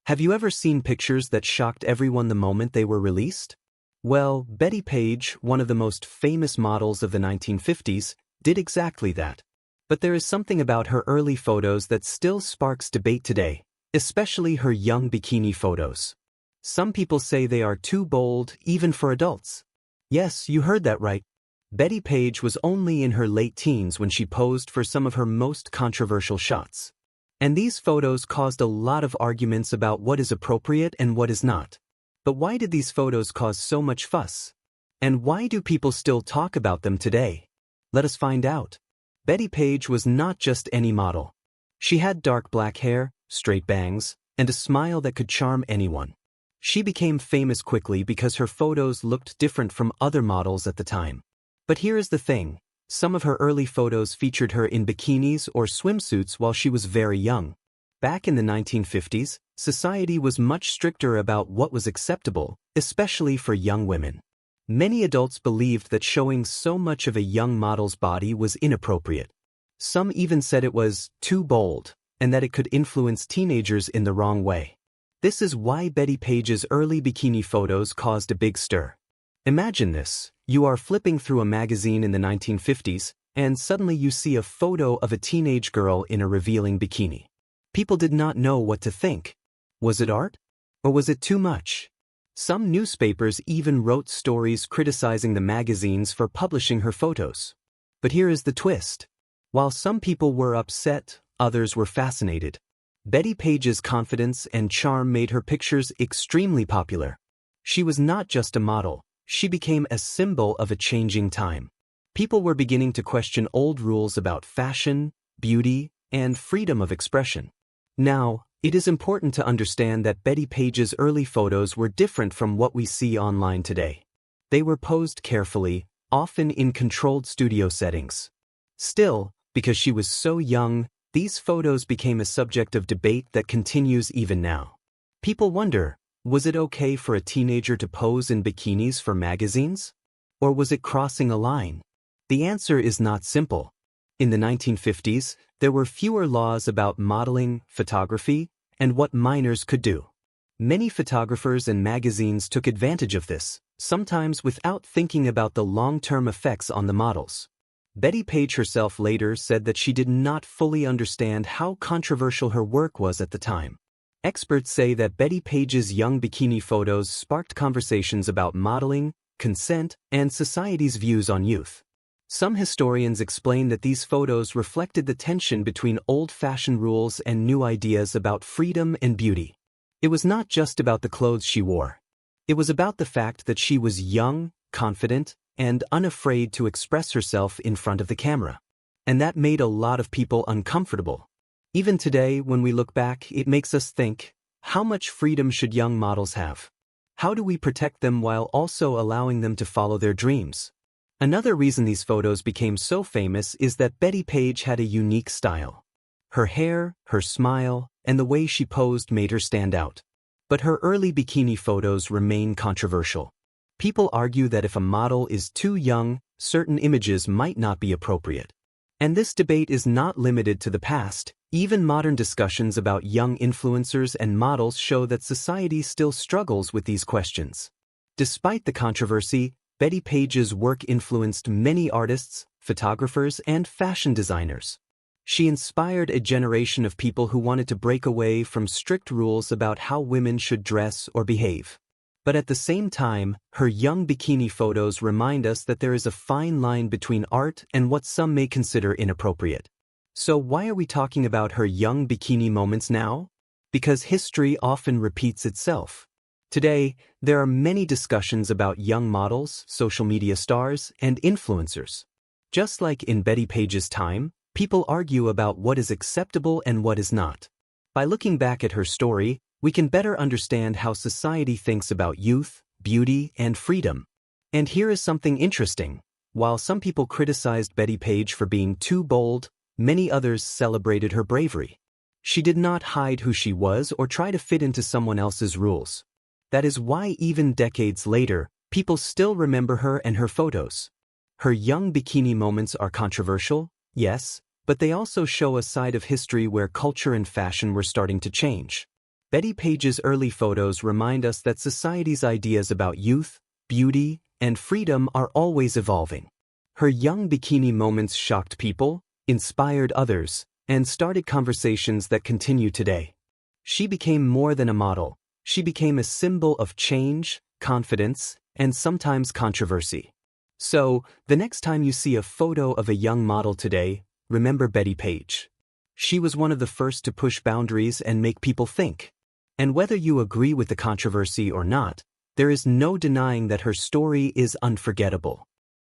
Have you ever seen pictures that shocked everyone the moment they were released? Well, Bettie Page, one of the most famous models of the 1950s, did exactly that. But there is something about her early photos that still sparks debate today, especially her young bikini photos. Some people say they are too bold, even for adults. Yes, you heard that right. Bettie Page was only in her late teens when she posed for some of her most controversial shots. And these photos caused a lot of arguments about what is appropriate and what is not. But why did these photos cause so much fuss? And why do people still talk about them today? Let us find out. Bettie Page was not just any model. She had dark black hair, straight bangs, and a smile that could charm anyone. She became famous quickly because her photos looked different from other models at the time. But here is the thing. Some of her early photos featured her in bikinis or swimsuits while she was very young. Back in the 1950s, society was much stricter about what was acceptable, especially for young women. Many adults believed that showing so much of a young model's body was inappropriate. Some even said it was too bold, and that it could influence teenagers in the wrong way. This is why Bettie Page's early bikini photos caused a big stir. Imagine this. You are flipping through a magazine in the 1950s, and suddenly you see a photo of a teenage girl in a revealing bikini. People did not know what to think. Was it art? Or was it too much? Some newspapers even wrote stories criticizing the magazines for publishing her photos. But here is the twist. While some people were upset, others were fascinated. Bettie Page's confidence and charm made her pictures extremely popular. She was not just a model. She became a symbol of a changing time. People were beginning to question old rules about fashion, beauty, and freedom of expression. Now, it is important to understand that Bettie Page's early photos were different from what we see online today. They were posed carefully, often in controlled studio settings. Still, because she was so young, these photos became a subject of debate that continues even now. People wonder, was it okay for a teenager to pose in bikinis for magazines? Or was it crossing a line? The answer is not simple. In the 1950s, there were fewer laws about modeling, photography, and what minors could do. Many photographers and magazines took advantage of this, sometimes without thinking about the long-term effects on the models. Bettie Page herself later said that she did not fully understand how controversial her work was at the time. Experts say that Bettie Page's young bikini photos sparked conversations about modeling, consent, and society's views on youth. Some historians explain that these photos reflected the tension between old-fashioned rules and new ideas about freedom and beauty. It was not just about the clothes she wore. It was about the fact that she was young, confident, and unafraid to express herself in front of the camera. And that made a lot of people uncomfortable. Even today, when we look back, it makes us think, how much freedom should young models have? How do we protect them while also allowing them to follow their dreams? Another reason these photos became so famous is that Bettie Page had a unique style. Her hair, her smile, and the way she posed made her stand out. But her early bikini photos remain controversial. People argue that if a model is too young, certain images might not be appropriate. And this debate is not limited to the past. Even modern discussions about young influencers and models show that society still struggles with these questions. Despite the controversy, Bettie Page's work influenced many artists, photographers, and fashion designers. She inspired a generation of people who wanted to break away from strict rules about how women should dress or behave. But at the same time, her young bikini photos remind us that there is a fine line between art and what some may consider inappropriate. So why are we talking about her young bikini moments now? Because history often repeats itself. Today, there are many discussions about young models, social media stars, and influencers. Just like in Bettie Page's time, people argue about what is acceptable and what is not. By looking back at her story, we can better understand how society thinks about youth, beauty, and freedom. And here is something interesting. While some people criticized Bettie Page for being too bold, many others celebrated her bravery. She did not hide who she was or try to fit into someone else's rules. That is why even decades later, people still remember her and her photos. Her young bikini moments are controversial, yes, but they also show a side of history where culture and fashion were starting to change. Bettie Page's early photos remind us that society's ideas about youth, beauty, and freedom are always evolving. Her young bikini moments shocked people, inspired others, and started conversations that continue today. She became more than a model. She became a symbol of change, confidence, and sometimes controversy. So, the next time you see a photo of a young model today, remember Bettie Page. She was one of the first to push boundaries and make people think. And whether you agree with the controversy or not, there is no denying that her story is unforgettable.